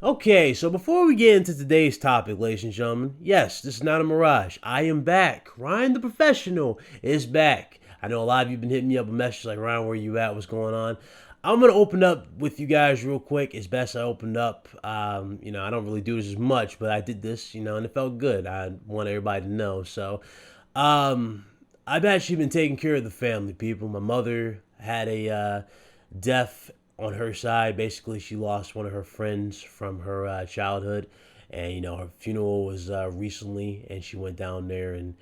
Okay, so before we get into today's topic, ladies and gentlemen, yes, this is not a mirage. I am back. Ryan the Professional is back. I know a lot of you have been hitting me up a message like, Ryan, where you at? What's going on? I'm going to open up with you guys real quick. It's best I opened up. I don't really do this as much, but I did this, and it felt good. I want everybody to know. So, I've actually been taking care of the family, people. My mother had a death on her side. Basically, she lost one of her friends from her childhood, and her funeral was recently, and she went down there and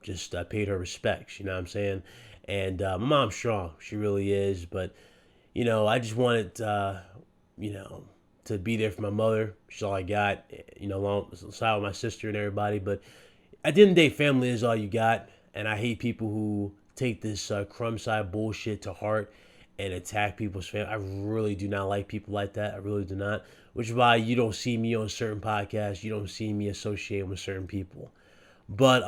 just paid her respects. You know what I'm saying? And my mom's strong, she really is. But I just wanted to be there for my mother. She's all I got. Alongside with my sister and everybody. But at the end of the day, family is all you got, and I hate people who take this crumb side bullshit to heart and attack people's family. I really do not like people like that. I really do not. Which is why you don't see me on certain podcasts. You don't see me associated with certain people. But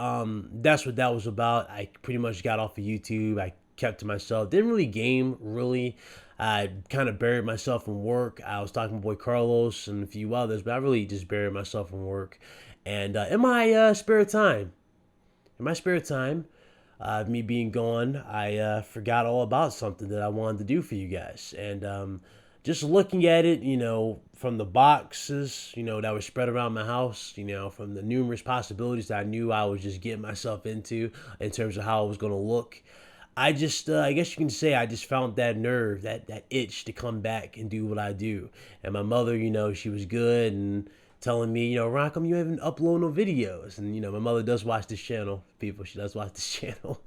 that's what that was about. I pretty much got off of YouTube. I kept to myself. Didn't really game, really. I kind of buried myself in work. I was talking to my boy Carlos and a few others, but I really just buried myself in work. And in my spare time, me being gone, I forgot all about something that I wanted to do for you guys. And just looking at it, from the boxes, that were spread around my house, from the numerous possibilities that I knew I was just getting myself into in terms of how it was going to look, I just, I guess you can say, I just found that nerve, that itch to come back and do what I do. And my mother, she was good and telling me, Ron, come you haven't uploaded no videos. And, my mother does watch this channel, people. She does watch this channel.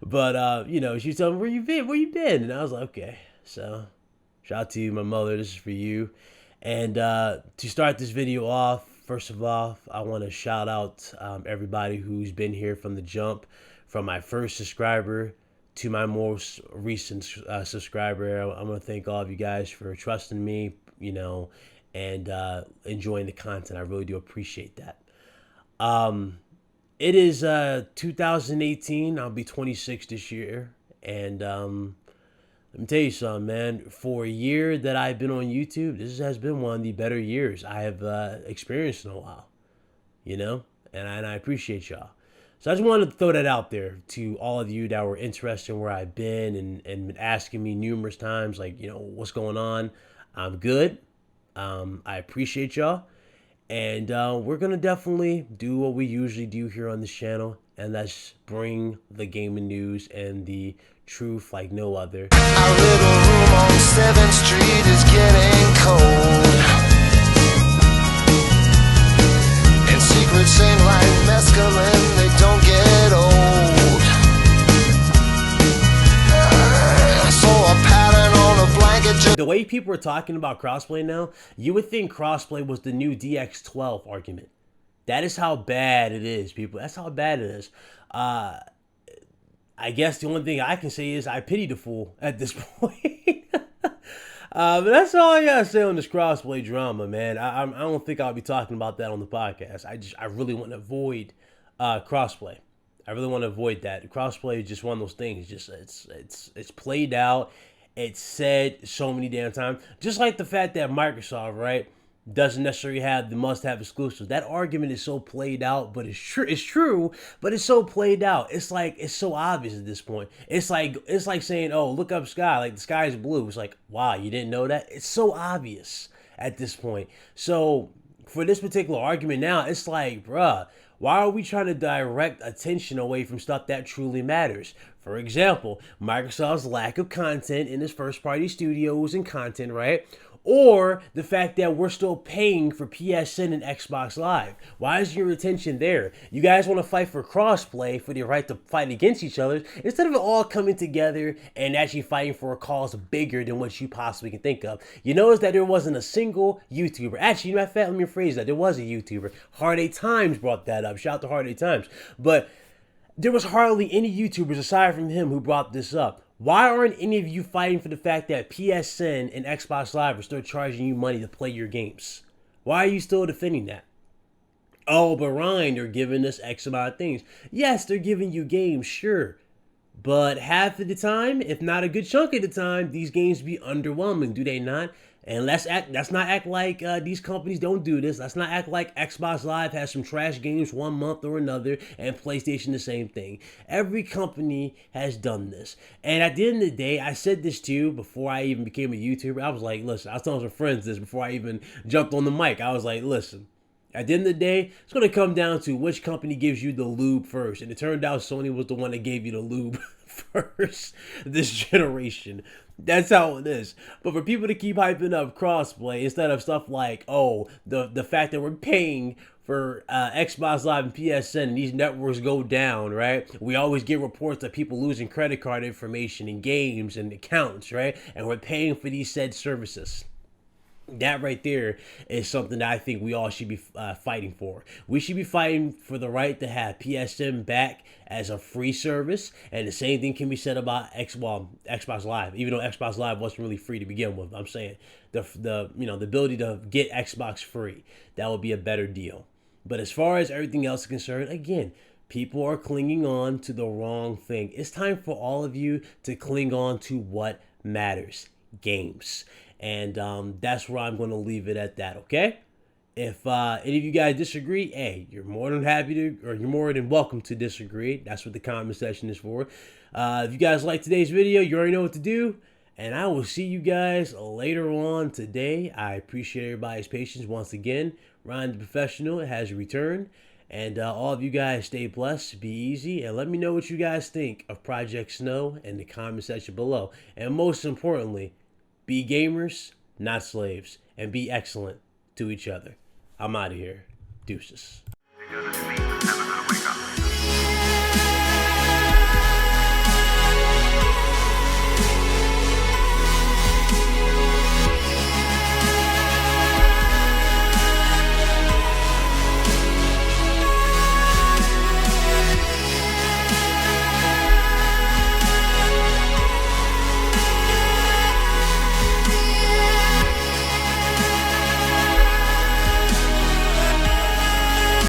But, she was telling me, where you been? And I was like, okay. So, shout out to you, my mother. This is for you. And to start this video off, first of all, I want to shout out everybody who's been here from the jump, from my first subscriber to my most recent subscriber. I'm going to thank all of you guys for trusting me, and enjoying the content. I really do appreciate that. It is 2018. I'll be 26 this year. And let me tell you something, man. For a year that I've been on YouTube, this has been one of the better years I have experienced in a while. And I appreciate y'all. So I just wanted to throw that out there to all of you that were interested in where I've been and been asking me numerous times, like, what's going on. I'm good. I appreciate y'all. And we're going to definitely do what we usually do here on this channel. And that's bring the gaming news and the truth like no other. Our little room on 7th Street is getting cold. And secrets ain't like mescaline, they don't get old. So a pattern on a blanket. The way people are talking about Crossplay now, you would think Crossplay was the new DX12 argument. That is how bad it is, people. That's how bad it is. I guess the only thing I can say is I pity the fool at this point. But that's all I gotta say on this Crossplay drama, man. I don't think I'll be talking about that on the podcast. I really want to avoid Crossplay. I really want to avoid that. Crossplay is just one of those things. Just it's played out. It's said so many damn times. Just like the fact that Microsoft, right, doesn't necessarily have the must-have exclusives. That argument is so played out, but it's true. It's true, but it's so played out. It's like it's so obvious at this point. It's like saying, "Oh, look up sky, like the sky is blue." It's like, wow, you didn't know that? It's so obvious at this point. So for this particular argument now, it's like, bruh, why are we trying to direct attention away from stuff that truly matters? For example, Microsoft's lack of content in its first-party studios and content, right? Or the fact that we're still paying for PSN and Xbox Live. Why is your attention there? You guys want to fight for crossplay, for the right to fight against each other, instead of it all coming together and actually fighting for a cause bigger than what you possibly can think of. You notice that there wasn't a single YouTuber. Actually, matter of fact, let me rephrase that. There was a YouTuber. Hard 8 Times brought that up. Shout out to Hard 8 Times. But there was hardly any YouTubers aside from him who brought this up. Why aren't any of you fighting for the fact that PSN and Xbox Live are still charging you money to play your games? Why are you still defending that? Oh, but Ryan, they're giving us X amount of things. Yes, they're giving you games, sure. But half of the time, if not a good chunk of the time, these games be underwhelming, do they not? And let's not act like these companies don't do this. Let's not act like Xbox Live has some trash games one month or another, and PlayStation the same thing. Every company has done this. And at the end of the day, I said this to you before I even became a YouTuber. I was like, listen, I was telling some friends this before I even jumped on the mic. I was like, listen, at the end of the day, it's going to come down to which company gives you the lube first. And it turned out Sony was the one that gave you the lube first this generation. That's how it is. But for people to keep hyping up crossplay instead of stuff like, oh, the fact that we're paying for Xbox Live and PSN and these networks go down, right? We always get reports of people losing credit card information and games and accounts, right? And we're paying for these said services. That right there is something that I think we all should be fighting for. We should be fighting for the right to have PSN back as a free service, and the same thing can be said about Xbox Live. Even though Xbox Live wasn't really free to begin with, I'm saying the ability to get Xbox free, that would be a better deal. But as far as everything else is concerned, again, people are clinging on to the wrong thing. It's time for all of you to cling on to what matters: games. And that's where I'm going to leave it at that, okay? If any of you guys disagree, hey, you're more than happy to, or you're more than welcome to disagree. That's what the comment section is for. If you guys like today's video, you already know what to do. And I will see you guys later on today. I appreciate everybody's patience once again. Ryan the Professional has returned. And all of you guys stay blessed, be easy, and let me know what you guys think of Project Snow in the comment section below. And most importantly, be gamers, not slaves, and be excellent to each other. I'm out of here. Deuces.